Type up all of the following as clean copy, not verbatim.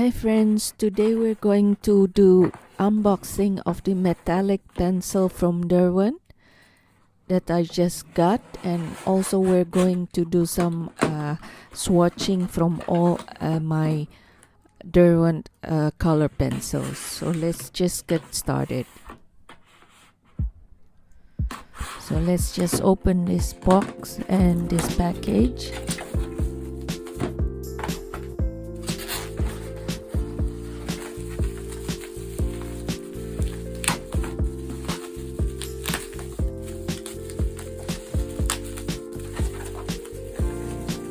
Hi friends, today we're going to do unboxing of the metallic pencil from Derwent that I just got, and also we're going to do some swatching from all my Derwent color pencils. So let's just get started. So let's just open this box and this package.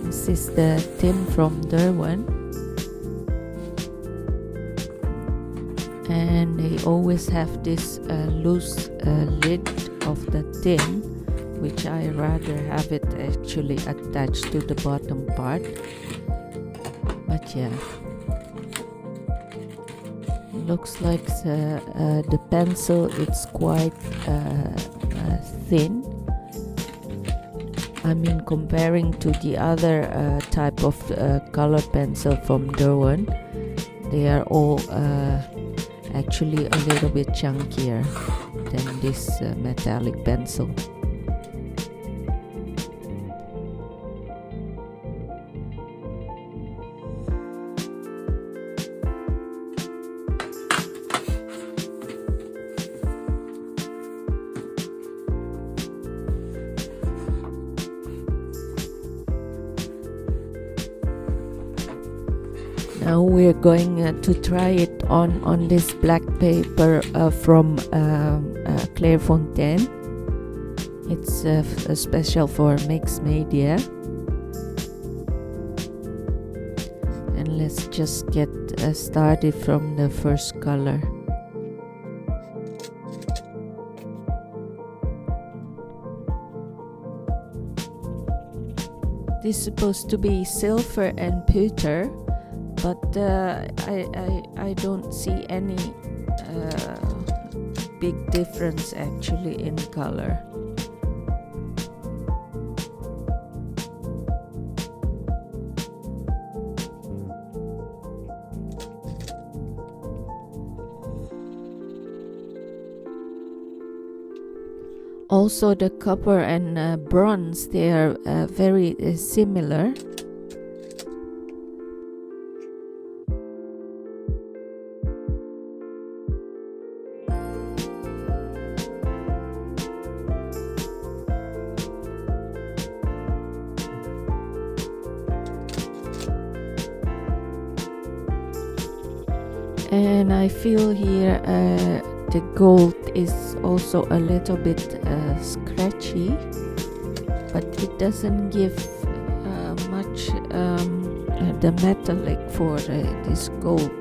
This is the tin from Derwent, and they always have this loose lid of the tin, which I rather have it actually attached to the bottom part. But yeah, looks like the pencil, it's quite thin. I mean, comparing to the other type of color pencil from Derwent, they are all actually a little bit chunkier than this metallic pencil. Now we're going to try it on this black paper from Clairefontaine. It's a special for mixed media. And let's just get started from the first color. This is supposed to be silver and pewter, but I don't see any big difference actually in color. Also, the copper and bronze, they are very similar. And I feel here the gold is also a little bit scratchy, but it doesn't give much the metallic for this gold.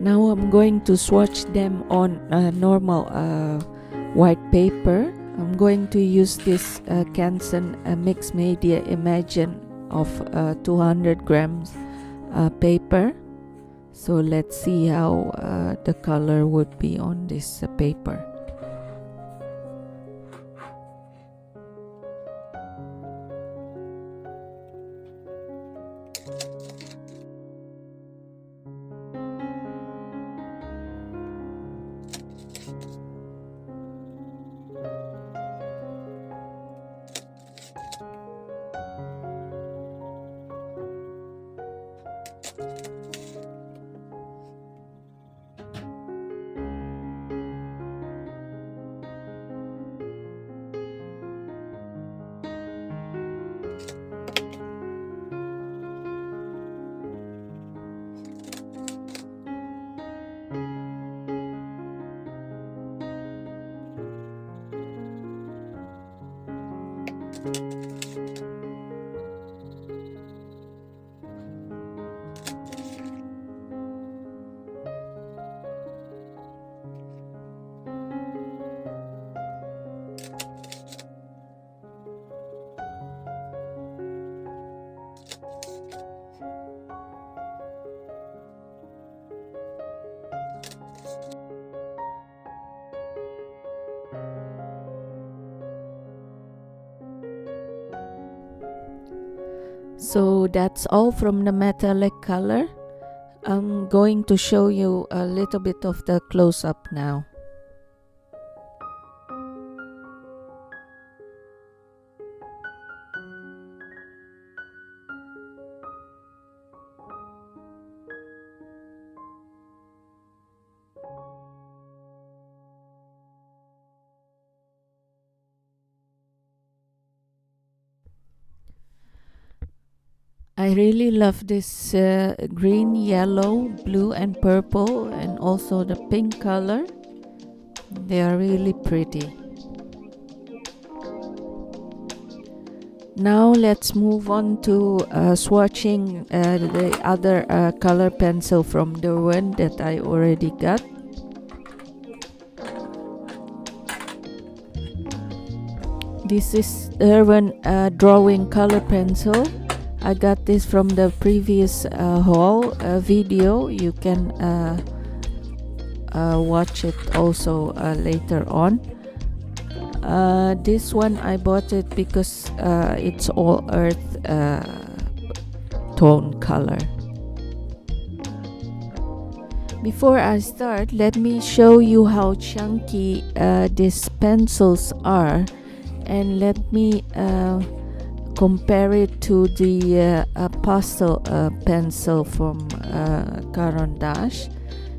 Now I'm going to swatch them on normal white paper. I'm going to use this Canson mixed media Imagine of 200 grams paper. So let's see how the color would be on this paper. So that's all from the metallic color. I'm going to show you a little bit of the close-up now. I really love this green, yellow, blue and purple, and also the pink color. They are really pretty. Now let's move on to swatching the other color pencil from Derwent that I already got. This is Derwent Drawing color pencil. I got this from the previous haul video. You can watch it also later on. This one I bought it because it's all earth tone color. Before I start, let me show you how chunky these pencils are, and let me compare it to the pastel pencil from Caran,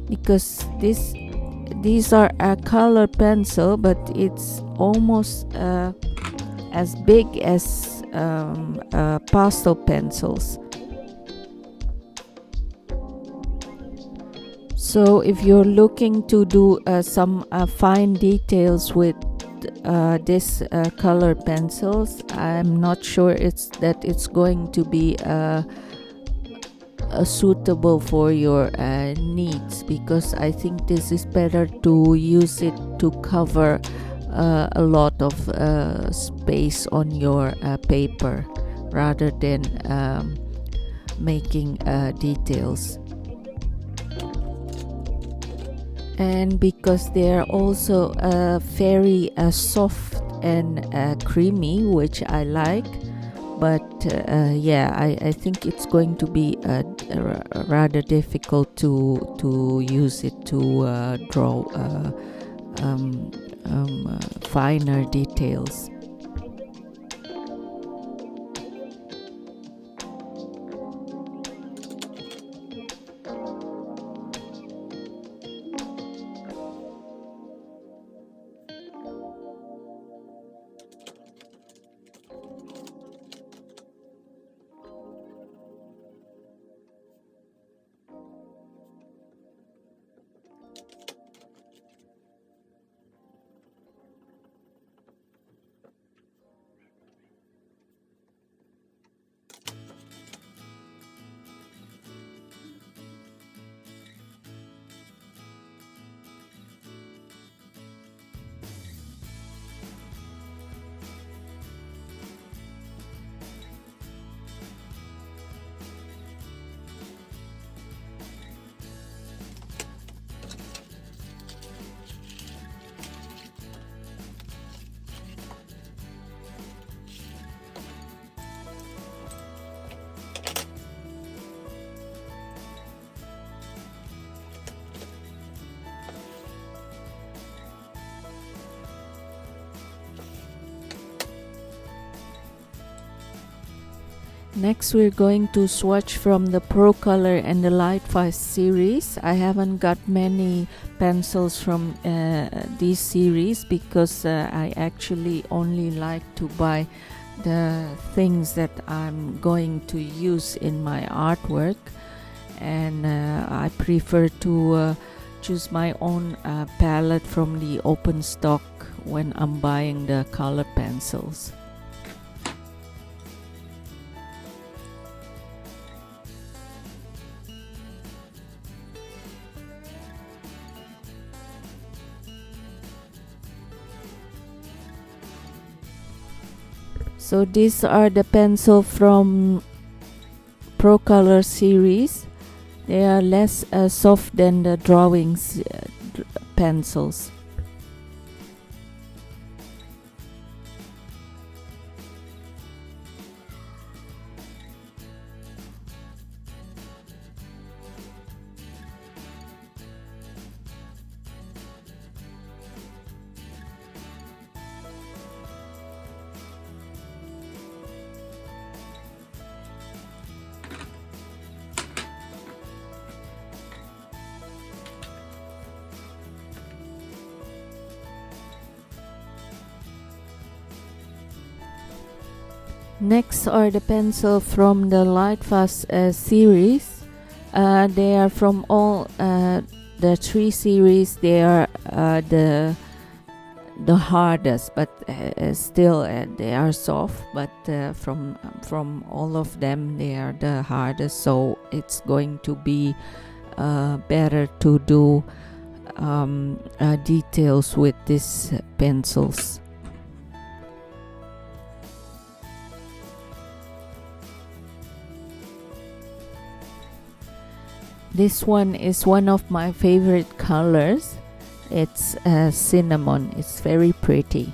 because these are a color pencil, but it's almost as big as pastel pencils. So if you're looking to do some fine details with this color pencils, I'm not sure it's going to be suitable for your needs, because I think this is better to use it to cover a lot of space on your paper rather than making details. And because they are also very soft and creamy, which I like, but yeah, I think it's going to be rather difficult to use it to draw finer details. Next, we're going to swatch from the Procolor and the Lightfast series. I haven't got many pencils from this series because I actually only like to buy the things that I'm going to use in my artwork, and I prefer to choose my own palette from the open stock when I'm buying the color pencils. So these are the pencil from Procolor series. They are less soft than the drawings pencils. Next are the pencil from the Lightfast series. They are from all the three series. They are the hardest, but still they are soft. But from all of them, they are the hardest. So it's going to be better to do details with these pencils. This one is one of my favorite colors. It's cinnamon. It's very pretty.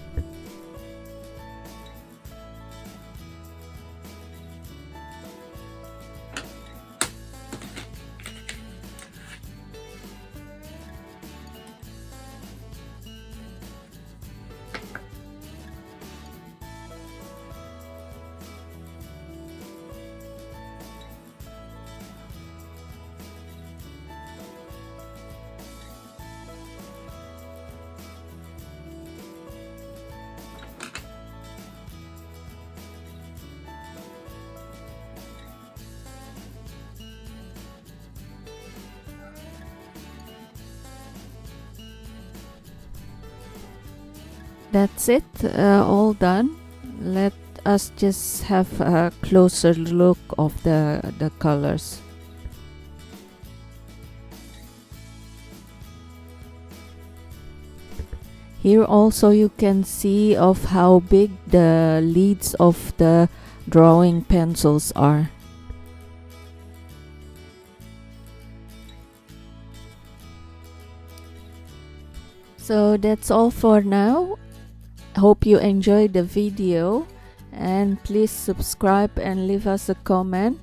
That's it, all done. Let us just have a closer look of the colors. Here also you can see of how big the leads of the drawing pencils are. So that's all for now. Hope you enjoyed the video, and please subscribe and leave us a comment,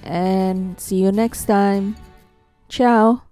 and see you next time. Ciao.